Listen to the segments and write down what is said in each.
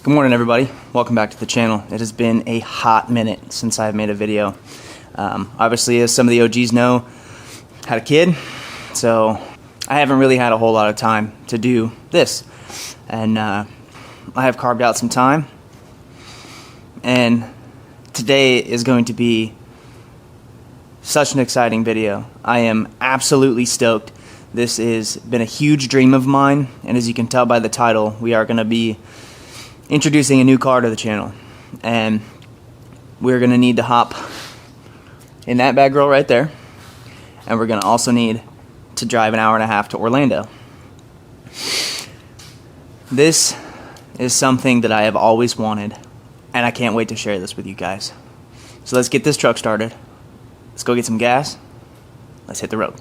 Good morning, everybody. Welcome back to the channel. It has been a hot minute since I've made a video. Obviously, as some of the OGs know, I had a kid, so I haven't really had a whole lot of time to do this. And I have carved out some time, and today is going to be such an exciting video. I am absolutely stoked. This has been a huge dream of mine, and as you can tell by the title, we are going to be introducing a new car to the channel, and we're going to need to hop in that bad girl right there, and we're going to also need to drive an hour and a half to Orlando. This is something that I have always wanted, and I can't wait to share this with you guys. So let's get this truck started. Let's go get some gas. Let's hit the road.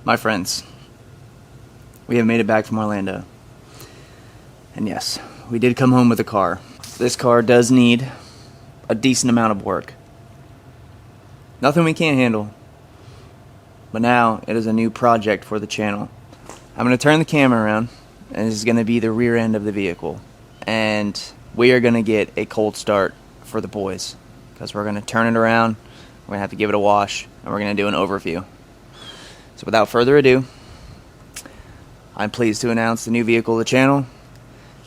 My friends, we have made it back from Orlando. And yes, we did come home with a car. This car does need a decent amount of work. Nothing we can't handle. But now it is a new project for the channel. I'm going to turn the camera around, and this is going to be the rear end of the vehicle. And we are going to get a cold start for the boys, because we're going to turn it around, we're going to have to give it a wash, and we're going to do an overview. So without further ado, I'm pleased to announce the new vehicle of the channel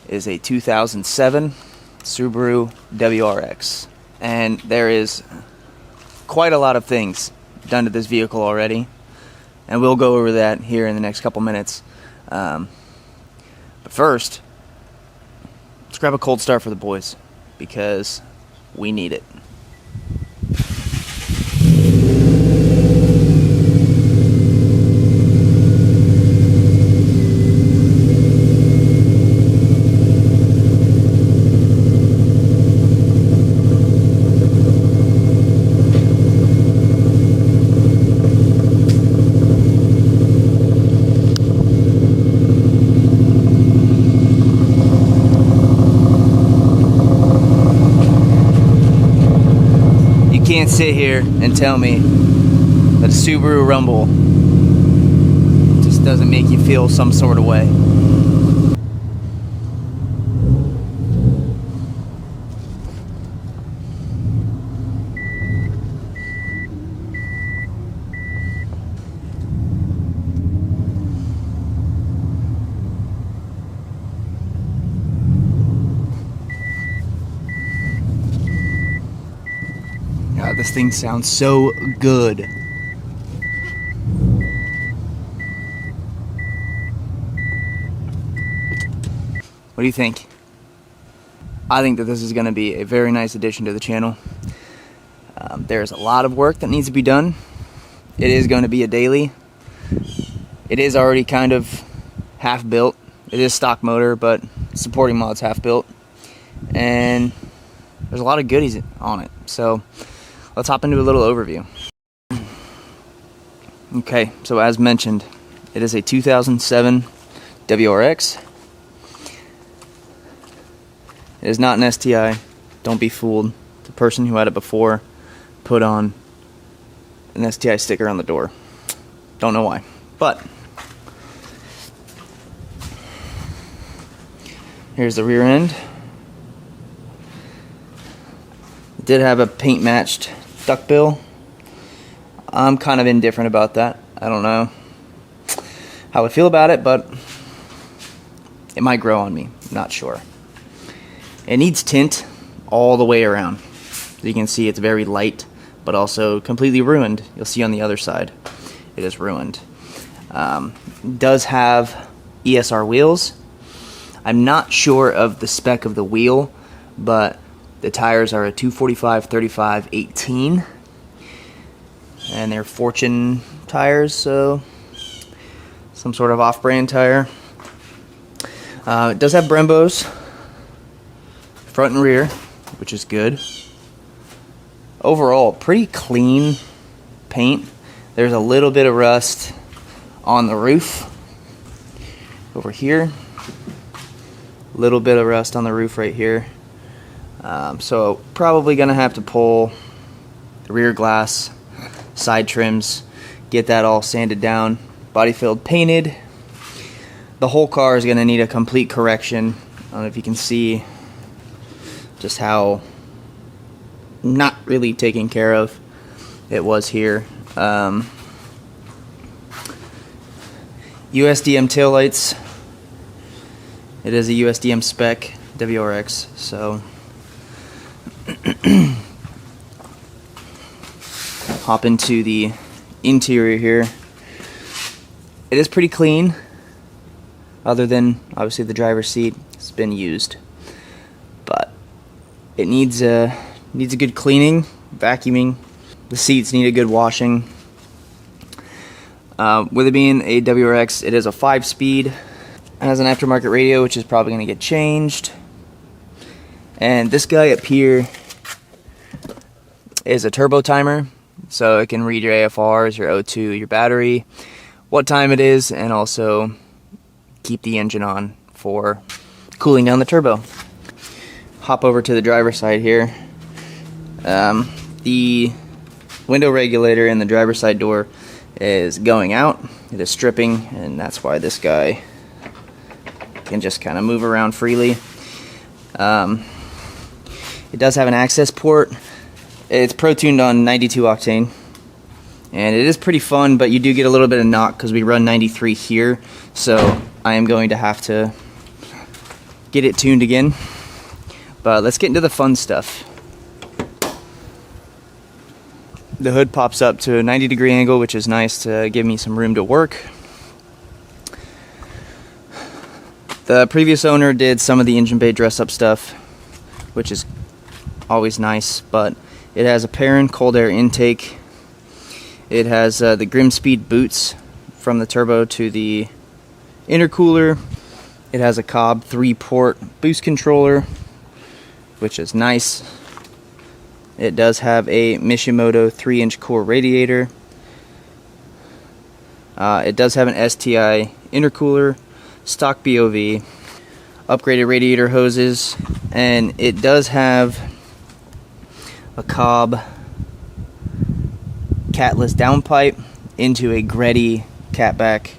is a 2007 Subaru WRX. And there is quite a lot of things done to this vehicle already, and we'll go over that here in the next couple minutes. But first, let's grab a cold start for the boys, because we need it. Can't sit here and tell me that a Subaru Rumble just doesn't make you feel some sort of way. God, this thing sounds so good. What do you think? I think that this is going to be a very nice addition to the channel. There's a lot of work that needs to be done. It is going to be a daily. It is already kind of half built. It is stock motor, but supporting mod's half built. And there's a lot of goodies on it. So let's hop into a little overview. Okay, so as mentioned, it is a 2007 WRX. It is not an STI. Don't be fooled. The person who had it before put on an STI sticker on the door. Don't know why. But here's the rear end. It did have a paint matched duckbill. I'm kind of indifferent about that. I don't know how I feel about it, but it might grow on me. I'm not sure. It needs tint all the way around. As you can see, it's very light, but also completely ruined. You'll see on the other side, it is ruined. It does have ESR wheels. I'm not sure of the spec of the wheel, but the tires are a 245/35/18, and they're Fortune tires, so some sort of off-brand tire. It does have Brembos, front and rear, which is good. Overall, pretty clean paint. There's a little bit of rust on the roof over here. A little bit of rust on the roof right here. So probably gonna have to pull the rear glass, side trims, get that all sanded down, body filled, painted. The whole car is gonna need a complete correction. I don't know if you can see just how not really taken care of it was here. USDM taillights. It is a USDM spec WRX, so hop into the interior here. It is pretty clean, other than obviously the driver's seat. It's been used, but it needs a good cleaning, vacuuming. The seats need a good washing. With it being a WRX, it is a 5-speed. It has an aftermarket radio, which is probably going to get changed. And this guy up here is a turbo timer, so it can read your AFRs, your O2, your battery, what time it is, and also keep the engine on for cooling down the turbo. Hop over to the driver's side here. The window regulator in the driver's side door is going out. It is stripping, and that's why this guy can just kind of move around freely. It does have an access port. It's pro-tuned on 92 octane, and it is pretty fun, but you do get a little bit of knock because we run 93 here, so I am going to have to get it tuned again. But let's get into the fun stuff. The hood pops up to a 90-degree angle, which is nice to give me some room to work. The previous owner did some of the engine bay dress-up stuff, which is always nice, but it has a Perrin cold air intake. It has the Grimspeed boots from the turbo to the intercooler. It has a Cobb 3-port boost controller, which is nice. It does have a Mishimoto 3-inch core radiator. It does have an STI intercooler, stock BOV, upgraded radiator hoses, and it does have a Cobb catless downpipe into a Greddy catback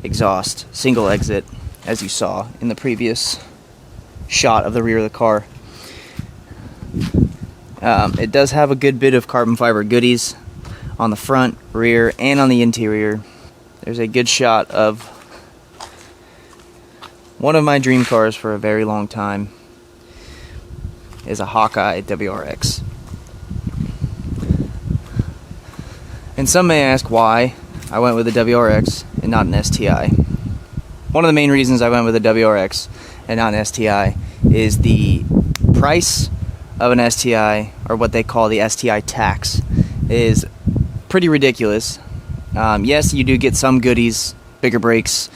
exhaust, single exit, as you saw in the previous shot of the rear of the car. It does have a good bit of carbon fiber goodies on the front, rear, and on the interior. There's a good shot of one of my dream cars for a very long time. Is a Hawkeye WRX. And some may ask why I went with a WRX and not an STI. One of the main reasons I went with a WRX and not an STI is the price of an STI, or what they call the STI tax, is pretty ridiculous. Yes, you do get some goodies, bigger brakes,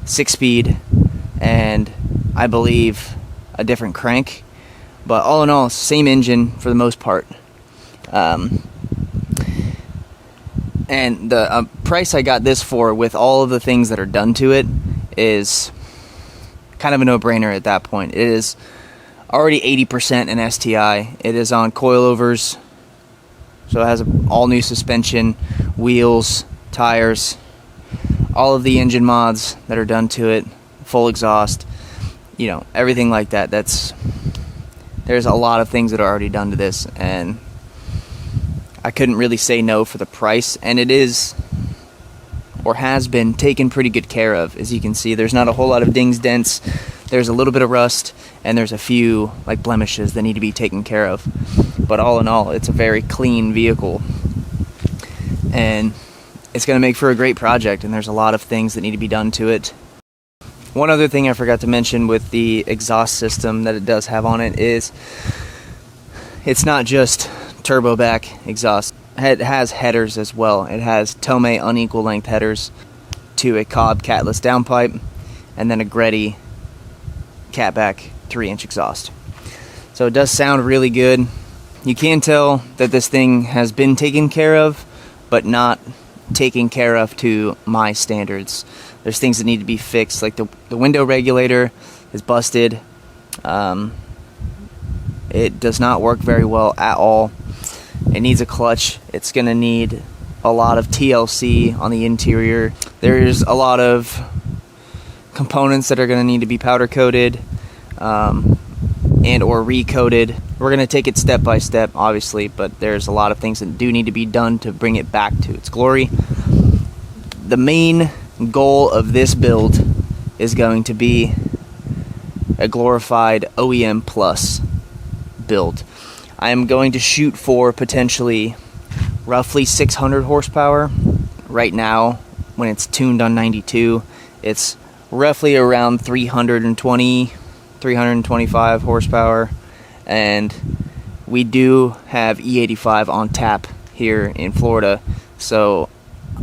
6-speed, and I believe a different crank, but all in all, same engine for the most part. And the price I got this for, with all of the things that are done to it, is kind of a no-brainer at that point. It is already 80% an STI. It is on coilovers, so it has all new suspension, wheels, tires, all of the engine mods that are done to it, full exhaust, everything like that. There's a lot of things that are already done to this, and I couldn't really say no for the price, and it is, or has been, taken pretty good care of. As you can see, there's not a whole lot of dings, dents. There's a little bit of rust, and there's a few blemishes that need to be taken care of. But all in all, it's a very clean vehicle, and it's going to make for a great project, and there's a lot of things that need to be done to it. One other thing I forgot to mention with the exhaust system that it does have on it is it's not just turbo back exhaust. It has headers as well. It has Tomei unequal length headers to a Cobb catless downpipe, and then a Greddy catback 3-inch exhaust. So it does sound really good. You can tell that this thing has been taken care of, but not taken care of to my standards. There's things that need to be fixed, like the window regulator is busted. It does not work very well at all. It needs a clutch. It's going to need a lot of TLC on the interior. There's a lot of components that are going to need to be powder coated and or recoated. We're going to take it step by step, obviously, but there's a lot of things that do need to be done to bring it back to its glory. The main goal of this build is going to be a glorified OEM Plus build. I am going to shoot for potentially roughly 600 horsepower. Right now, when it's tuned on 92, it's roughly around 320, 325 horsepower, and we do have E85 on tap here in Florida, so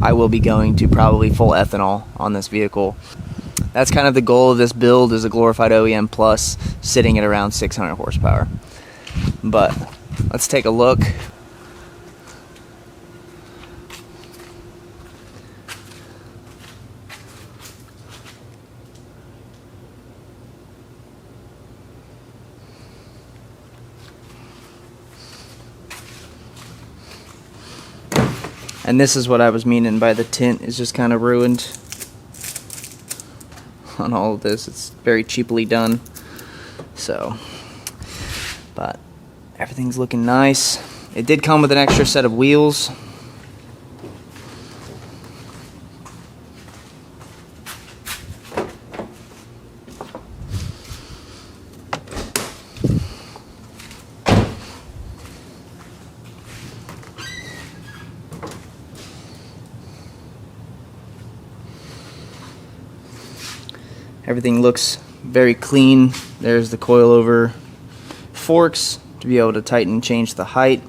I will be going to probably full ethanol on this vehicle. That's kind of the goal of this build, is a glorified OEM Plus sitting at around 600 horsepower. But let's take a look. And this is what I was meaning by the tint is just kind of ruined on all of this. It's very cheaply done. So, but everything's looking nice. It did come with an extra set of wheels. Everything looks very clean. There's the coilover forks to be able to tighten and change the height.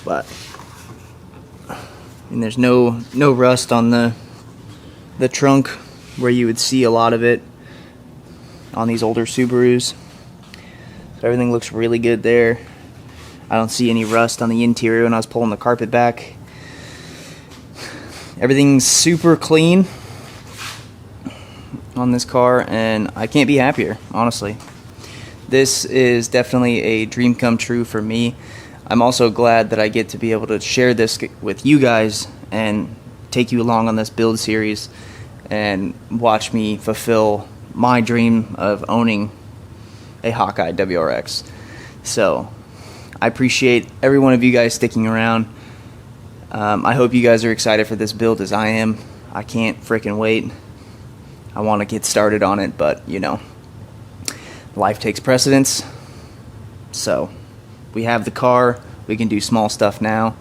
But and there's no rust on the trunk where you would see a lot of it on these older Subarus. So everything looks really good there. I don't see any rust on the interior when I was pulling the carpet back. Everything's super clean on this car, and I can't be happier, honestly. This is definitely a dream come true for me. I'm also glad that I get to be able to share this with you guys and take you along on this build series and watch me fulfill my dream of owning a Hawkeye WRX. So I appreciate every one of you guys sticking around. I hope you guys are excited for this build as I am. I can't freaking wait. I want to get started on it, but you know, life takes precedence. So we have the car, we can do small stuff now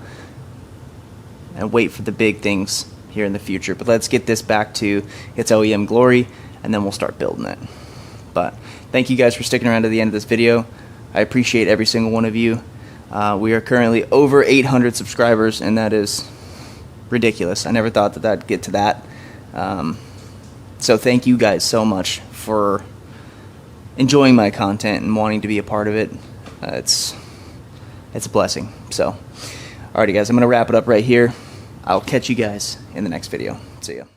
and wait for the big things here in the future. But let's get this back to its OEM glory, and then we'll start building it. But thank you guys for sticking around to the end of this video. I appreciate every single one of you. We are currently over 800 subscribers, and that is ridiculous. I never thought that I'd get to that. So thank you guys so much for enjoying my content and wanting to be a part of it. It's a blessing. So, alrighty guys, I'm going to wrap it up right here. I'll catch you guys in the next video. See ya.